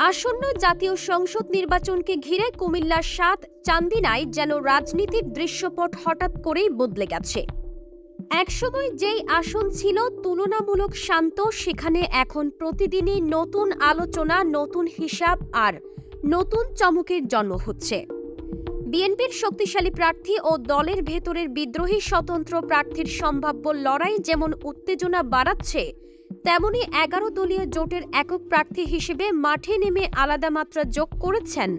আসন্ন জাতীয় সংসদ নির্বাচনকে ঘিরে কুমিল্লার ৭ চান্দিনায় যেন রাজনীতির দৃশ্যপট হঠাৎ করেই বদলে গেছে। একসময় যেই আসন ছিল তুলনামূলক শান্ত, সেখানে এখন প্রতিদিনই নতুন আলোচনা, নতুন হিসাব আর নতুন চমকের জন্ম হচ্ছে। বিএনপির শক্তিশালী প্রার্থী ও দলের ভেতরের বিদ্রোহী স্বতন্ত্র প্রার্থীর সম্ভাব্য লড়াই যেমন উত্তেজনা বাড়াচ্ছে, তেমনি ১১ দলীয় জোটের একক প্রার্থী হিসেবে মাঠে নেমে আলাদা মাত্রা যোগ করেছেন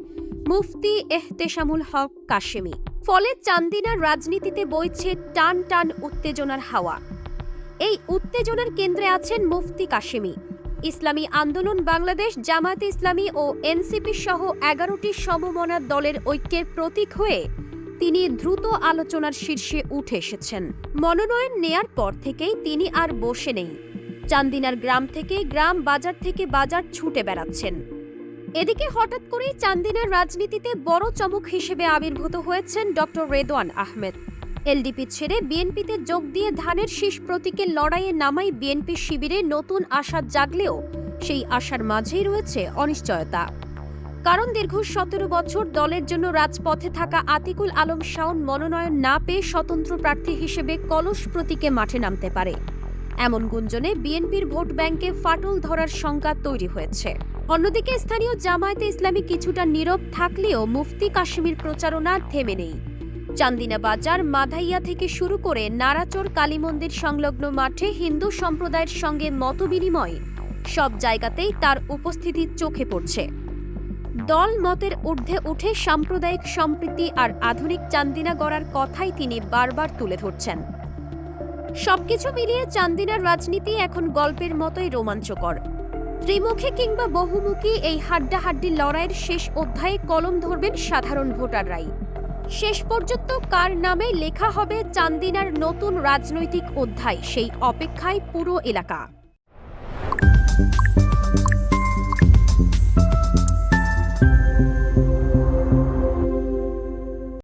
মুফতি এহতেশামুল হক কাশেমী। ফলে চান্দিনার রাজনীতিতে বইছে টান টান উত্তেজনার হাওয়া। এই উত্তেজনার কেন্দ্রে আছেন মুফতি কাশেমী। ইসলামী আন্দোলন বাংলাদেশ, জামায়াতে ইসলামী ও এনসিপি সহ ১১টি সমমনা দলের ঐক্যের প্রতীক হয়ে তিনি দ্রুত আলোচনার শীর্ষে উঠে এসেছেন। মনোনয়ন নেয়ার পর থেকেই তিনি আর বসে নেই। চান্দিনার গ্রাম থেকে গ্রাম, বাজার থেকে বাজার ছুটে বেড়াচ্ছেন। এদিকে হঠাৎ করেই চান্দিনার রাজনীতিতে বড় চমক হিসেবে আবির্ভূত হয়েছেন ডক্টর রেদওয়ান আহমেদ। এলডিপি ছেড়ে বিএনপিতে যোগ দিয়ে ধানের শীষ প্রতীকের লড়াইয়ে নামাই বিএনপি শিবিরে নতুন আশা জাগলেও সেই আশার মাঝেই রয়েছে অনিশ্চয়তা। কারণ দীর্ঘ ১৭ বছর দলের জন্য রাজপথে থাকা আতিকুল আলম শাওন মনোনয়ন না পেয়ে স্বতন্ত্র প্রার্থী হিসেবে কলস প্রতীকে মাঠে নামতে পারে, এমন গুঞ্জনে বিএনপির ভোট ব্যাংকে ফাটল ধরার শঙ্কা তৈরি হয়েছে। অন্যদিকে স্থানীয় জামায়াতে ইসলামী কিছুটা নীরব থাকলেও মুফতি কাশেমীর প্রচারণা থেমে নেই। চান্দিনা বাজার, মাধাইয়া থেকে শুরু করে নারাচর কালীমন্দির সংলগ্ন মাঠে হিন্দু সম্প্রদায়ের সঙ্গে মতবিনিময়, সব জায়গাতেই তার উপস্থিতি চোখে পড়ছে। দল মতের ঊর্ধ্বে উঠে সাম্প্রদায়িক সম্প্রীতি আর আধুনিক চান্দিনা গড়ার কথাই তিনি বারবার তুলে ধরছেন। সবকিছু মিলিয়ে চান্দিনার রাজনীতি এখন গল্পের মতোই রোমাঞ্চকর। ত্রিমুখী কিংবা বহুমুখী এই হাড্ডাহাড্ডি লড়াইয়ের শেষ অধ্যায়ে কলম ধরবেন সাধারণ ভোটাররাই। শেষ পর্যন্ত কার নামে লেখা হবে চান্দিনার নতুন রাজনৈতিক অধ্যায়, সেই অপেক্ষায় পুরো এলাকা।